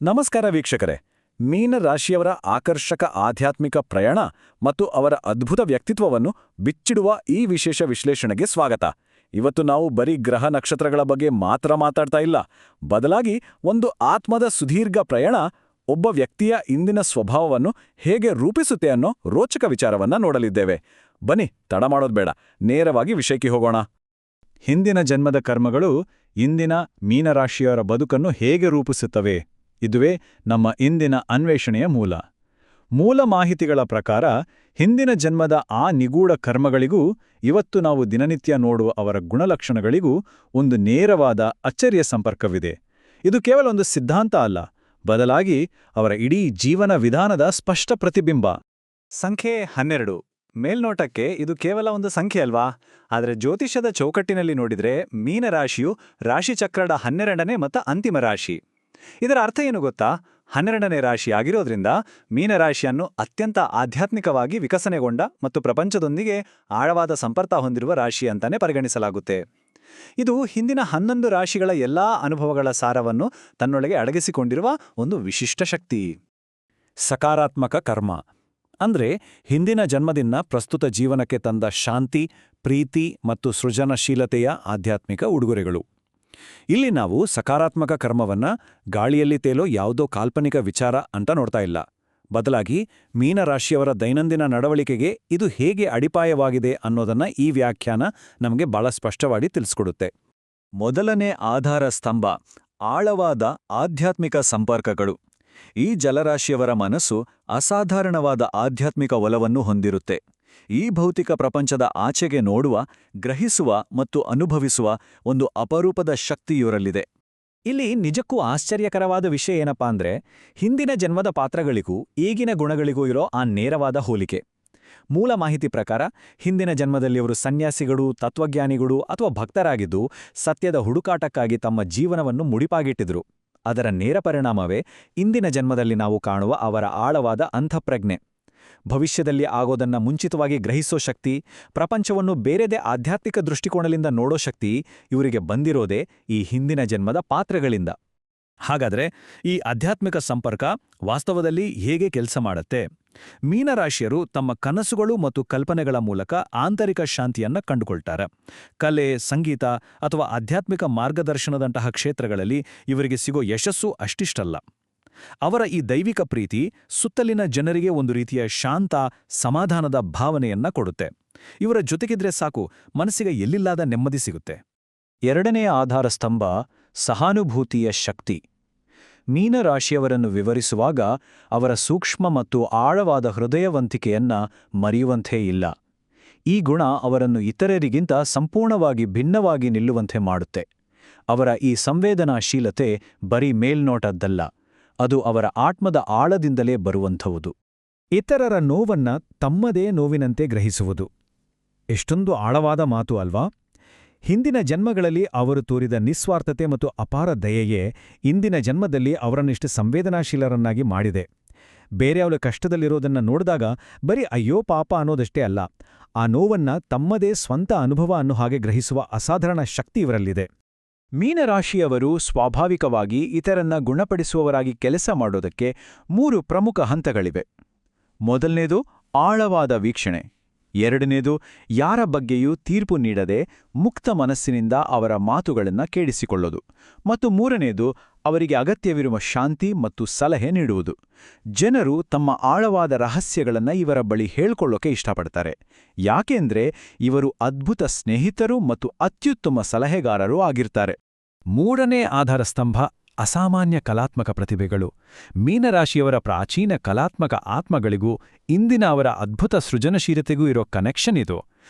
ನಮಸ್ಕಾರ ವೀಕ್ಷಕರೇ. ಮೀನರಾಶಿಯವರ ಆಕರ್ಷಕ ಆಧ್ಯಾತ್ಮಿಕ ಪ್ರಯಾಣ ಮತ್ತು ಅವರ ಅದ್ಭುತ ವ್ಯಕ್ತಿತ್ವವನ್ನು ಬಿಚ್ಚಿಡುವ ಈ ವಿಶೇಷ ವಿಶ್ಲೇಷಣೆಗೆ ಸ್ವಾಗತ. ಇವತ್ತು ನಾವು ಬರೀ ಗ್ರಹ ನಕ್ಷತ್ರಗಳ ಬಗ್ಗೆ ಮಾತ್ರ ಮಾತಾಡ್ತಾ ಇಲ್ಲ, ಬದಲಾಗಿ ಒಂದು ಆತ್ಮದ ಸುದೀರ್ಘ ಪ್ರಯಾಣ ಒಬ್ಬ ವ್ಯಕ್ತಿಯ ಇಂದಿನ ಸ್ವಭಾವವನ್ನು ಹೇಗೆ ರೂಪಿಸುತ್ತೆ ಅನ್ನೋ ರೋಚಕ ವಿಚಾರವನ್ನ ನೋಡಲಿದ್ದೇವೆ. ಬನ್ನಿ, ತಡ ಮಾಡೋದು ಬೇಡ, ನೇರವಾಗಿ ವಿಷಯಕ್ಕೆ ಹೋಗೋಣ. ಹಿಂದಿನ ಜನ್ಮದ ಕರ್ಮಗಳು ಇಂದಿನ ಮೀನರಾಶಿಯವರ ಬದುಕನ್ನು ಹೇಗೆ ರೂಪಿಸುತ್ತವೆ? ಇದುವೇ ನಮ್ಮ ಇಂದಿನ ಅನ್ವೇಷಣೆಯ ಮೂಲ ಮಾಹಿತಿಗಳ ಪ್ರಕಾರ ಹಿಂದಿನ ಜನ್ಮದ ಆ ನಿಗೂಢ ಕರ್ಮಗಳಿಗೂ ಇವತ್ತು ನಾವು ದಿನನಿತ್ಯ ನೋಡುವ ಅವರ ಗುಣಲಕ್ಷಣಗಳಿಗೂ ಒಂದು ನೇರವಾದ ಅಚ್ಚರಿಯ ಸಂಪರ್ಕವಿದೆ. ಇದು ಕೇವಲ ಒಂದು ಸಿದ್ಧಾಂತ ಅಲ್ಲ, ಬದಲಾಗಿ ಅವರ ಇಡೀ ಜೀವನ ವಿಧಾನದ ಸ್ಪಷ್ಟ ಪ್ರತಿಬಿಂಬ. ಸಂಖ್ಯೆ 12. ಮೇಲ್ನೋಟಕ್ಕೆ ಇದು ಕೇವಲ ಒಂದು ಸಂಖ್ಯೆ ಅಲ್ವಾ? ಆದರೆ ಜ್ಯೋತಿಷ್ಯದ ಚೌಕಟ್ಟಿನಲ್ಲಿ ನೋಡಿದ್ರೆ ಮೀನರಾಶಿಯು ರಾಶಿಚಕ್ರದ 12ನೇ ಮತ್ತು ಅಂತಿಮ ರಾಶಿ. ಇದರ ಅರ್ಥ ಏನು ಗೊತ್ತಾ? 12ನೇ ರಾಶಿ ಆಗಿರೋದ್ರಿಂದ ಮೀನರಾಶಿಯನ್ನು ಅತ್ಯಂತ ಆಧ್ಯಾತ್ಮಿಕವಾಗಿ ವಿಕಸನೆಗೊಂಡ ಮತ್ತು ಪ್ರಪಂಚದೊಂದಿಗೆ ಆಳವಾದ ಸಂಪರ್ಕ ಹೊಂದಿರುವ ರಾಶಿ ಅಂತಾನೆ ಪರಿಗಣಿಸಲಾಗುತ್ತೆ. ಇದು ಹಿಂದಿನ 11 ರಾಶಿಗಳ ಎಲ್ಲಾ ಅನುಭವಗಳ ಸಾರವನ್ನು ತನ್ನೊಳಗೆ ಅಡಗಿಸಿಕೊಂಡಿರುವ ಒಂದು ವಿಶಿಷ್ಟ ಶಕ್ತಿ. ಸಕಾರಾತ್ಮಕ ಕರ್ಮ ಅಂದ್ರೆ ಹಿಂದಿನ ಜನ್ಮದಿಂದ ಪ್ರಸ್ತುತ ಜೀವನಕ್ಕೆ ತಂದ ಶಾಂತಿ, ಪ್ರೀತಿ ಮತ್ತು ಸೃಜನಶೀಲತೆಯ ಆಧ್ಯಾತ್ಮಿಕ ಉಡುಗೊರೆಗಳು. ಇಲ್ಲಿ ನಾವು ಸಕಾರಾತ್ಮಕ ಕರ್ಮವನ್ನ ಗಾಳಿಯಲ್ಲಿ ತೇಲೋ ಯಾವುದೋ ಕಾಲ್ಪನಿಕ ವಿಚಾರ ಅಂತ ನೋಡ್ತಾ ಇಲ್ಲ, ಬದಲಾಗಿ ಮೀನರಾಶಿಯವರ ದೈನಂದಿನ ನಡವಳಿಕೆಗೆ ಇದು ಹೇಗೆ ಅಡಿಪಾಯವಾಗಿದೆ ಅನ್ನೋದನ್ನ ಈ ವ್ಯಾಖ್ಯಾನ ನಮಗೆ ಬಹಳ ಸ್ಪಷ್ಟವಾಗಿ ತಿಳಿಸ್ಕೊಡುತ್ತೆ. ಮೊದಲನೇ ಆಧಾರ ಸ್ತಂಭ ಆಳವಾದ ಆಧ್ಯಾತ್ಮಿಕ ಸಂಪರ್ಕಗಳು. ಈ ಜಲರಾಶಿಯವರ ಮನಸ್ಸು ಅಸಾಧಾರಣವಾದ ಆಧ್ಯಾತ್ಮಿಕ ಒಲವನ್ನು ಹೊಂದಿರುತ್ತೆ. ಈ ಭೌತಿಕ ಪ್ರಪಂಚದ ಆಚೆಗೆ ನೋಡುವ, ಗ್ರಹಿಸುವ ಮತ್ತು ಅನುಭವಿಸುವ ಒಂದು ಅಪರೂಪದ ಶಕ್ತಿ ಇವರಲ್ಲಿದೆ. ಇಲ್ಲಿ ನಿಜಕ್ಕೂ ಆಶ್ಚರ್ಯಕರವಾದ ವಿಷಯ ಏನಪ್ಪಾ ಅಂದ್ರೆ, ಹಿಂದಿನ ಜನ್ಮದ ಪಾತ್ರಗಳಿಗೂ ಈಗಿನ ಗುಣಗಳಿಗೂ ಇರೋ ಆ ನೇರವಾದ ಹೋಲಿಕೆ. ಮೂಲ ಮಾಹಿತಿ ಪ್ರಕಾರ ಹಿಂದಿನ ಜನ್ಮದಲ್ಲಿ ಅವರು ಸನ್ಯಾಸಿಗಳು, ತತ್ವಜ್ಞಾನಿಗಳು ಅಥವಾ ಭಕ್ತರಾಗಿದ್ದು ಸತ್ಯದ ಹುಡುಕಾಟಕ್ಕಾಗಿ ತಮ್ಮ ಜೀವನವನ್ನು ಮುಡಿಪಾಗಿಟ್ಟಿದ್ರು. ಅದರ ನೇರ ಪರಿಣಾಮವೇ ಇಂದಿನ ಜನ್ಮದಲ್ಲಿ ನಾವು ಕಾಣುವ ಅವರ ಆಳವಾದ ಅಂತಃಪ್ರಜ್ಞೆ. ಭವಿಷ್ಯದಲ್ಲಿ ಆಗೋದನ್ನ ಮುಂಚಿತವಾಗಿ ಗ್ರಹಿಸೋ ಶಕ್ತಿ, ಪ್ರಪಂಚವನ್ನು ಬೇರೆದೇ ಆಧ್ಯಾತ್ಮಿಕ ದೃಷ್ಟಿಕೋನದಿಂದ ನೋಡೋ ಶಕ್ತಿ ಇವರಿಗೆ ಬಂದಿರೋದೇ ಈ ಹಿಂದಿನ ಜನ್ಮದ ಪಾತ್ರಗಳಿಂದ. ಹಾಗಾದ್ರೆ ಈ ಆಧ್ಯಾತ್ಮಿಕ ಸಂಪರ್ಕ ವಾಸ್ತವದಲ್ಲಿ ಹೇಗೆ ಕೆಲಸ ಮಾಡುತ್ತೆ? ಮೀನರಾಶಿಯರು ತಮ್ಮ ಕನಸುಗಳು ಮತ್ತು ಕಲ್ಪನೆಗಳ ಮೂಲಕ ಆಂತರಿಕ ಶಾಂತಿಯನ್ನ ಕಂಡುಕೊಳ್ತಾರೆ. ಕಲೆ, ಸಂಗೀತ ಅಥವಾ ಆಧ್ಯಾತ್ಮಿಕ ಮಾರ್ಗದರ್ಶನದಂತಹ ಕ್ಷೇತ್ರಗಳಲ್ಲಿ ಇವರಿಗೆ ಸಿಗೋ ಯಶಸ್ಸು ಅಷ್ಟಿಷ್ಟಲ್ಲ. ಅವರ ಈ ದೈವಿಕ ಪ್ರೀತಿ ಸುತ್ತಲಿನ ಜನರಿಗೆ ಒಂದು ರೀತಿಯ ಶಾಂತ, ಸಮಾಧಾನದ ಭಾವನೆಯನ್ನ ಕೊಡುತ್ತೆ. ಇವರ ಜೊತೆಗಿದ್ರೆ ಸಾಕು, ಮನಸ್ಸಿಗೆ ಎಲ್ಲಿಲ್ಲದ ನೆಮ್ಮದಿ ಸಿಗುತ್ತೆ. ಎರಡನೇ ಆಧಾರ ಸ್ತಂಭ ಸಹಾನುಭೂತಿಯ ಶಕ್ತಿ. ಮೀನರಾಶಿಯವರನ್ನು ವಿವರಿಸುವಾಗ ಅವರ ಸೂಕ್ಷ್ಮ ಮತ್ತು ಆಳವಾದ ಹೃದಯವಂತಿಕೆಯನ್ನ ಮರೆಯುವಂತೆ ಇಲ್ಲ. ಈ ಗುಣ ಅವರನ್ನು ಇತರರಿಗಿಂತ ಸಂಪೂರ್ಣವಾಗಿ ಭಿನ್ನವಾಗಿ ನಿಲ್ಲುವಂತೆ ಮಾಡುತ್ತೆ. ಅವರ ಈ ಸಂವೇದನಾಶೀಲತೆ ಬರೀ ಮೇಲ್ನೋಟದ್ದಲ್ಲ, ಅದು ಅವರ ಆತ್ಮದ ಆಳದಿಂದಲೇ ಬರುವಂಥವುದು. ಇತರರ ನೋವನ್ನ ತಮ್ಮದೇ ನೋವಿನಂತೆ ಗ್ರಹಿಸುವುದು. ಎಷ್ಟೊಂದು ಆಳವಾದ ಮಾತು ಅಲ್ವಾ? ಹಿಂದಿನ ಜನ್ಮಗಳಲ್ಲಿ ಅವರು ತೋರಿದ ನಿಸ್ವಾರ್ಥತೆ ಮತ್ತು ಅಪಾರ ದಯೆಯೇ ಇಂದಿನ ಜನ್ಮದಲ್ಲಿ ಅವರನ್ನಿಷ್ಟು ಸಂವೇದನಾಶೀಲರನ್ನಾಗಿ ಮಾಡಿದೆ. ಬೇರೆಯವರ ಕಷ್ಟದಲ್ಲಿರೋದನ್ನ ನೋಡಿದಾಗ ಬರೀ ಅಯ್ಯೋ ಪಾಪ ಅನ್ನೋದಷ್ಟೇ ಅಲ್ಲ, ಆ ನೋವನ್ನ ತಮ್ಮದೇ ಸ್ವಂತ ಅನುಭವ ಅನ್ನೋ ಹಾಗೆ ಗ್ರಹಿಸುವ ಅಸಾಧಾರಣ ಶಕ್ತಿ ಇವರಲ್ಲಿದೆ. ಮೀನರಾಶಿಯವರು ಸ್ವಾಭಾವಿಕವಾಗಿ ಇತರನ್ನ ಗುಣಪಡಿಸುವವರಾಗಿ ಕೆಲಸ ಮಾಡೋದಕ್ಕೆ 3 ಪ್ರಮುಖ ಹಂತಗಳಿವೆ. ಮೊದಲನೇದು ಆಳವಾದ ವೀಕ್ಷಣೆ. ಎರಡನೇದು ಯಾರ ಬಗ್ಗೆಯೂ ತೀರ್ಪು ನೀಡದೆ ಮುಕ್ತ ಮನಸ್ಸಿನಿಂದ ಅವರ ಮಾತುಗಳನ್ನು ಕೇಳಿಸಿಕೊಳ್ಳೋದು. ಮತ್ತು ಮೂರನೇದು ಅವರಿಗೆ ಅಗತ್ಯವಿರುವ ಶಾಂತಿ ಮತ್ತು ಸಲಹೆ ನೀಡುವುದು. ಜನರು ತಮ್ಮ ಆಳವಾದ ರಹಸ್ಯಗಳನ್ನು ಇವರ ಬಳಿ ಹೇಳ್ಕೊಳ್ಳೋಕೆ ಇಷ್ಟಪಡ್ತಾರೆ, ಯಾಕೆಂದ್ರೆ ಇವರು ಅದ್ಭುತ ಸ್ನೇಹಿತರು ಮತ್ತು ಅತ್ಯುತ್ತಮ ಸಲಹೆಗಾರರೂ ಆಗಿರ್ತಾರೆ. ಮೂರನೇ ಆಧಾರ ಸ್ತಂಭ ಅಸಾಮಾನ್ಯ ಕಲಾತ್ಮಕ ಪ್ರತಿಭೆಗಳು. ಮೀನರಾಶಿಯವರ ಪ್ರಾಚೀನ ಕಲಾತ್ಮಕ ಆತ್ಮಗಳಿಗೂ ಇಂದಿನ ಅವರ ಅದ್ಭುತ ಸೃಜನಶೀಲತೆಗೂ ಇರೋ ಕನೆಕ್ಷನ್ ಇದು.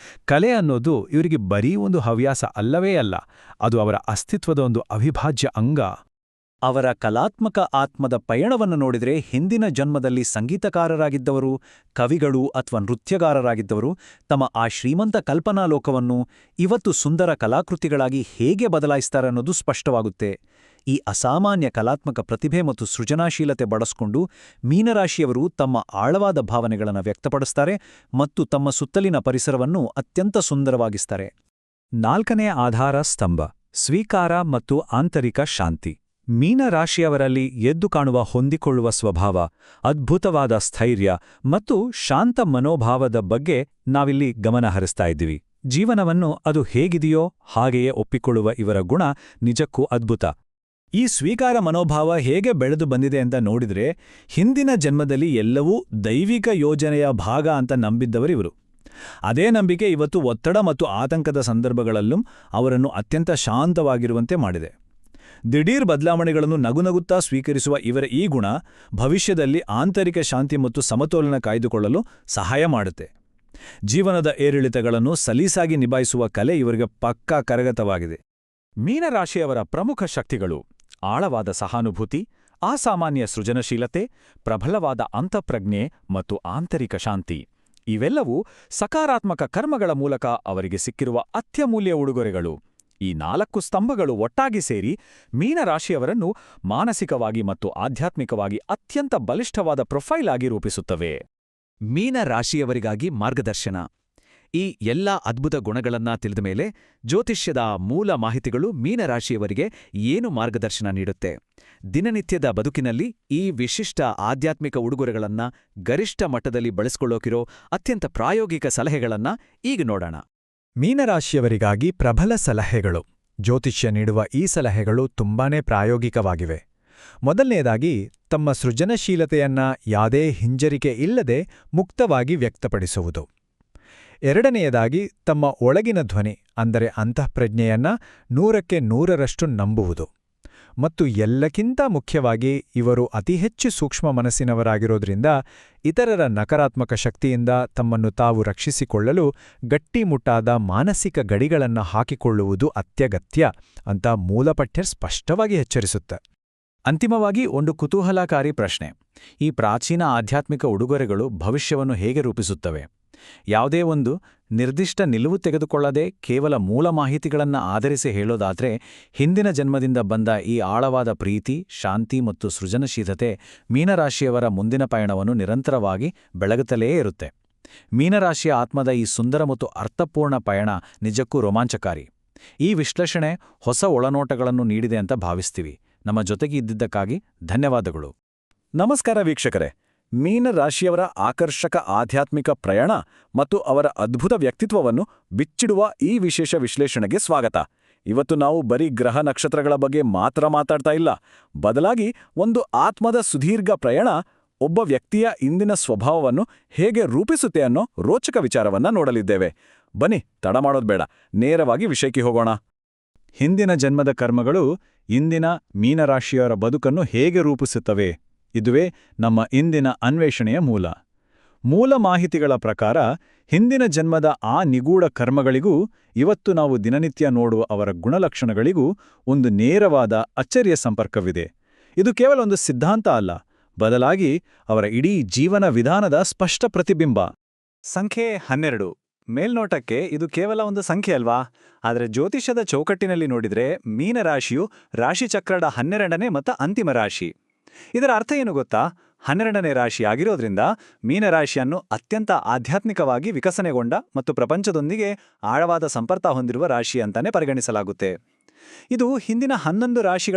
ಕಲೆ ಅನ್ನೋದು ಇವರಿಗೆ ಬರೀ ಒಂದು ಹವ್ಯಾಸ ಅಲ್ಲವೇ ಅಲ್ಲ, ಅದು ಅವರ ಅಸ್ತಿತ್ವದ ಒಂದು ಅವಿಭಾಜ್ಯ ಅಂಗ. ಅವರ ಕಲಾತ್ಮಕ ಆತ್ಮದ ಪಯಣವನ್ನು ನೋಡಿದರೆ ಹಿಂದಿನ ಜನ್ಮದಲ್ಲಿ ಸಂಗೀತಕಾರರಾಗಿದ್ದವರು, ಕವಿಗಳು ಅಥವಾ ನೃತ್ಯಗಾರರಾಗಿದ್ದವರು ತಮ್ಮ ಆ ಶ್ರೀಮಂತ ಕಲ್ಪನಾಲೋಕವನ್ನು ಇವತ್ತು ಸುಂದರ ಕಲಾಕೃತಿಗಳಾಗಿ ಹೇಗೆ ಬದಲಾಯಿಸ್ತಾರೆ ಅನ್ನೋದು ಸ್ಪಷ್ಟವಾಗುತ್ತೆ. ಈ ಅಸಾಮಾನ್ಯ ಕಲಾತ್ಮಕ ಪ್ರತಿಭೆ ಮತ್ತು ಸೃಜನಾಶೀಲತೆ ಬಳಸಿಕೊಂಡು ಮೀನರಾಶಿಯವರು ತಮ್ಮ ಆಳವಾದ ಭಾವನೆಗಳನ್ನು ವ್ಯಕ್ತಪಡಿಸ್ತಾರೆ ಮತ್ತು ತಮ್ಮ ಸುತ್ತಲಿನ ಪರಿಸರವನ್ನು ಅತ್ಯಂತ ಸುಂದರವಾಗಿಸ್ತಾರೆ. 4ನೇ ಆಧಾರ ಸ್ತಂಭ ಸ್ವೀಕಾರ ಮತ್ತು ಆಂತರಿಕ ಶಾಂತಿ. ಮೀನರಾಶಿಯವರಲ್ಲಿ ಎದ್ದು ಕಾಣುವ ಹೊಂದಿಕೊಳ್ಳುವ ಸ್ವಭಾವ, ಅದ್ಭುತವಾದ ಸ್ಥೈರ್ಯ ಮತ್ತು ಶಾಂತ ಮನೋಭಾವದ ಬಗ್ಗೆ ನಾವಿಲ್ಲಿ ಗಮನ ಹರಿಸ್ತಾ ಇದ್ದೀವಿ. ಜೀವನವನ್ನು ಅದು ಹೇಗಿದೆಯೋ ಹಾಗೆಯೇ ಒಪ್ಪಿಕೊಳ್ಳುವ ಇವರ ಗುಣ ನಿಜಕ್ಕೂ ಅದ್ಭುತ. ಈ ಸ್ವೀಕಾರ ಮನೋಭಾವ ಹೇಗೆ ಬೆಳೆದು ಬಂದಿದೆ ಅಂತ ನೋಡಿದ್ರೆ, ಹಿಂದಿನ ಜನ್ಮದಲ್ಲಿ ಎಲ್ಲವೂ ದೈವಿಕ ಯೋಜನೆಯ ಭಾಗ ಅಂತ ನಂಬಿದ್ದವರಿವರು. ಅದೇ ನಂಬಿಕೆ ಇವತ್ತು ಒತ್ತಡ ಮತ್ತು ಆತಂಕದ ಸಂದರ್ಭಗಳಲ್ಲೂ ಅವರನ್ನು ಅತ್ಯಂತ ಶಾಂತವಾಗಿರುವಂತೆ ಮಾಡಿದೆ. ದಿಢೀರ್ ಬದಲಾವಣೆಗಳನ್ನು ನಗುನಗುತ್ತಾ ಸ್ವೀಕರಿಸುವ ಇವರ ಈ ಗುಣ ಭವಿಷ್ಯದಲ್ಲಿ ಆಂತರಿಕ ಶಾಂತಿ ಮತ್ತು ಸಮತೋಲನ ಕಾಯ್ದುಕೊಳ್ಳಲು ಸಹಾಯ ಮಾಡುತ್ತೆ. ಜೀವನದ ಏರಿಳಿತಗಳನ್ನು ಸಲೀಸಾಗಿ ನಿಭಾಯಿಸುವ ಕಲೆ ಇವರಿಗೆ ಪಕ್ಕಾ ಕರಗತವಾಗಿದೆ. ಮೀನರಾಶಿಯವರ ಪ್ರಮುಖ ಶಕ್ತಿಗಳು: ಆಳವಾದ ಸಹಾನುಭೂತಿ, ಅಸಾಮಾನ್ಯ ಸೃಜನಶೀಲತೆ, ಪ್ರಬಲವಾದ ಅಂತಃಪ್ರಜ್ಞೆ ಮತ್ತು ಆಂತರಿಕ ಶಾಂತಿ. ಇವೆಲ್ಲವೂ ಸಕಾರಾತ್ಮಕ ಕರ್ಮಗಳ ಮೂಲಕ ಅವರಿಗೆ ಸಿಕ್ಕಿರುವ ಅತ್ಯಮೂಲ್ಯ ಉಡುಗೊರೆಗಳು. ಈ 4 ಸ್ತಂಭಗಳು ಒಟ್ಟಾಗಿ ಸೇರಿ ಮೀನರಾಶಿಯವರನ್ನು ಮಾನಸಿಕವಾಗಿ ಮತ್ತು ಆಧ್ಯಾತ್ಮಿಕವಾಗಿ ಅತ್ಯಂತ ಬಲಿಷ್ಠವಾದ ಪ್ರೊಫೈಲ್ ಆಗಿ ರೂಪಿಸುತ್ತವೆ. ಮೀನರಾಶಿಯವರಿಗಾಗಿ ಮಾರ್ಗದರ್ಶನ. ಈ ಎಲ್ಲ ಅದ್ಭುತ ಗುಣಗಳನ್ನ ತಿಳಿದ ಮೇಲೆ ಜ್ಯೋತಿಷ್ಯದ ಮೂಲ ಮಾಹಿತಿಗಳು ಮೀನರಾಶಿಯವರಿಗೆ ಏನು ಮಾರ್ಗದರ್ಶನ ನೀಡುತ್ತೆ? ದಿನನಿತ್ಯದ ಬದುಕಿನಲ್ಲಿ ಈ ವಿಶಿಷ್ಟ ಆಧ್ಯಾತ್ಮಿಕ ಉಡುಗೊರೆಗಳನ್ನ ಗರಿಷ್ಠ ಮಟ್ಟದಲ್ಲಿ ಬಳಸಿಕೊಳ್ಳೋಕಿರೋ ಅತ್ಯಂತ ಪ್ರಾಯೋಗಿಕ ಸಲಹೆಗಳನ್ನ ಈಗ ನೋಡೋಣ. ಮೀನರಾಶಿಯವರಿಗಾಗಿ ಪ್ರಬಲ ಸಲಹೆಗಳು. ಜ್ಯೋತಿಷ್ಯ ನೀಡುವ ಈ ಸಲಹೆಗಳು ತುಂಬಾನೇ ಪ್ರಾಯೋಗಿಕವಾಗಿವೆ. ಮೊದಲನೇದಾಗಿ, ತಮ್ಮ ಸೃಜನಶೀಲತೆಯನ್ನ ಯಾವುದೇ ಹಿಂಜರಿಕೆ ಇಲ್ಲದೆ ಮುಕ್ತವಾಗಿ ವ್ಯಕ್ತಪಡಿಸುವುದು. ಎರಡನೆಯದಾಗಿ, ತಮ್ಮ ಒಳಗಿನ ಧ್ವನಿ ಅಂದರೆ ಅಂತಃಪ್ರಜ್ಞೆಯನ್ನ 100ಕ್ಕೆ 100ರಷ್ಟು ನಂಬುವುದು. ಮತ್ತು ಎಲ್ಲಕ್ಕಿಂತ ಮುಖ್ಯವಾಗಿ, ಇವರು ಅತಿ ಹೆಚ್ಚು ಸೂಕ್ಷ್ಮ ಮನಸ್ಸಿನವರಾಗಿರೋದ್ರಿಂದ ಇತರರ ನಕಾರಾತ್ಮಕ ಶಕ್ತಿಯಿಂದ ತಮ್ಮನ್ನು ತಾವು ರಕ್ಷಿಸಿಕೊಳ್ಳಲು ಗಟ್ಟಿಮುಟ್ಟಾದ ಮಾನಸಿಕ ಗಡಿಗಳನ್ನು ಹಾಕಿಕೊಳ್ಳುವುದು ಅತ್ಯಗತ್ಯ ಅಂತ ಮೂಲಪಠ್ಯ ಸ್ಪಷ್ಟವಾಗಿ ಎಚ್ಚರಿಸುತ್ತೆ. ಅಂತಿಮವಾಗಿ ಒಂದು ಕುತೂಹಲಕಾರಿ ಪ್ರಶ್ನೆ: ಈ ಪ್ರಾಚೀನ ಆಧ್ಯಾತ್ಮಿಕ ಉಡುಗೊರೆಗಳು ಭವಿಷ್ಯವನ್ನು ಹೇಗೆ ರೂಪಿಸುತ್ತವೆ? ಯಾವುದೇ ಒಂದು ನಿರ್ದಿಷ್ಟ ನಿಲುವು ತೆಗೆದುಕೊಳ್ಳದೆ ಕೇವಲ ಮೂಲ ಮಾಹಿತಿಗಳನ್ನು ಆಧರಿಸಿ ಹೇಳೋದಾದ್ರೆ, ಹಿಂದಿನ ಜನ್ಮದಿಂದ ಬಂದ ಈ ಆಳವಾದ ಪ್ರೀತಿ, ಶಾಂತಿ ಮತ್ತು ಸೃಜನಶೀಲತೆ ಮೀನರಾಶಿಯವರ ಮುಂದಿನ ಪಯಣವನ್ನು ನಿರಂತರವಾಗಿ ಬೆಳಗುತ್ತಲೇ ಇರುತ್ತೆ. ಮೀನರಾಶಿಯ ಆತ್ಮದ ಈ ಸುಂದರ ಮತ್ತು ಅರ್ಥಪೂರ್ಣ ಪಯಣ ನಿಜಕ್ಕೂ ರೋಮಾಂಚಕಾರಿ. ಈ ವಿಶ್ಲೇಷಣೆ ಹೊಸ ಒಳನೋಟಗಳನ್ನು ನೀಡಿದೆ ಅಂತ ಭಾವಿಸ್ತೀವಿ. ನಮ್ಮ ಜೊತೆಗೆ ಇದ್ದಿದ್ದಕ್ಕಾಗಿ ಧನ್ಯವಾದಗಳು. ನಮಸ್ಕಾರ ವೀಕ್ಷಕರೇ. ಮೀನರಾಶಿಯವರ ಆಕರ್ಷಕ ಆಧ್ಯಾತ್ಮಿಕ ಪ್ರಯಾಣ ಮತ್ತು ಅವರ ಅದ್ಭುತ ವ್ಯಕ್ತಿತ್ವವನ್ನು ಬಿಚ್ಚಿಡುವ ಈ ವಿಶೇಷ ವಿಶ್ಲೇಷಣೆಗೆ ಸ್ವಾಗತ. ಇವತ್ತು ನಾವು ಬರೀ ಗ್ರಹ ನಕ್ಷತ್ರಗಳ ಬಗ್ಗೆ ಮಾತ್ರ ಮಾತಾಡ್ತಾ ಇಲ್ಲ, ಬದಲಾಗಿ ಒಂದು ಆತ್ಮದ ಸುದೀರ್ಘ ಪ್ರಯಾಣ ಒಬ್ಬ ವ್ಯಕ್ತಿಯ ಇಂದಿನ ಸ್ವಭಾವವನ್ನು ಹೇಗೆ ರೂಪಿಸುತ್ತೆ ಅನ್ನೋ ರೋಚಕ ವಿಚಾರವನ್ನ ನೋಡಲಿದ್ದೇವೆ. ಬನ್ನಿ, ತಡ ಮಾಡೋದು ಬೇಡ, ನೇರವಾಗಿ ವಿಷಯಕ್ಕೆ ಹೋಗೋಣ. ಹಿಂದಿನ ಜನ್ಮದ ಕರ್ಮಗಳು ಇಂದಿನ ಮೀನರಾಶಿಯವರ ಬದುಕನ್ನು ಹೇಗೆ ರೂಪಿಸುತ್ತವೆ? ಇದುವೇ ನಮ್ಮ ಇಂದಿನ ಅನ್ವೇಷಣೆಯ ಮೂಲ ಮಾಹಿತಿಗಳ ಪ್ರಕಾರ, ಹಿಂದಿನ ಜನ್ಮದ ಆ ನಿಗೂಢ ಕರ್ಮಗಳಿಗೂ ಇವತ್ತು ನಾವು ದಿನನಿತ್ಯ ನೋಡುವ ಅವರ ಗುಣಲಕ್ಷಣಗಳಿಗೂ ಒಂದು ನೇರವಾದ ಅಚ್ಚರಿಯ ಸಂಪರ್ಕವಿದೆ. ಇದು ಕೇವಲ ಒಂದು ಸಿದ್ಧಾಂತ ಅಲ್ಲ, ಬದಲಾಗಿ ಅವರ ಇಡೀ ಜೀವನ ವಿಧಾನದ ಸ್ಪಷ್ಟ ಪ್ರತಿಬಿಂಬ. ಸಂಖ್ಯೆ 12. ಮೇಲ್ನೋಟಕ್ಕೆ ಇದು ಕೇವಲ ಒಂದು ಸಂಖ್ಯೆ ಅಲ್ವಾ? ಆದರೆ ಜ್ಯೋತಿಷ್ಯದ ಚೌಕಟ್ಟಿನಲ್ಲಿ ನೋಡಿದ್ರೆ ಮೀನರಾಶಿಯು ರಾಶಿಚಕ್ರದ 12ನೇ ಮತ್ತು ಅಂತಿಮ ರಾಶಿ. ಇದರ ಅರ್ಥ ಏನು ಗೊತ್ತಾ? 12ನೇ ರಾಶಿ ಆಗಿರೋದ್ರಿಂದ ಮೀನರಾಶಿಯನ್ನು ಅತ್ಯಂತ ಆಧ್ಯಾತ್ಮಿಕವಾಗಿ ವಿಕಸನೆಗೊಂಡ ಮತ್ತು ಪ್ರಪಂಚದೊಂದಿಗೆ ಆಳವಾದ ಸಂಪರ್ಕ ಹೊಂದಿರುವ ರಾಶಿ ಅಂತಾನೆ ಪರಿಗಣಿಸಲಾಗುತ್ತೆ. ಇದು ಹಿಂದಿನ 11 ರಾಶಿಗಳ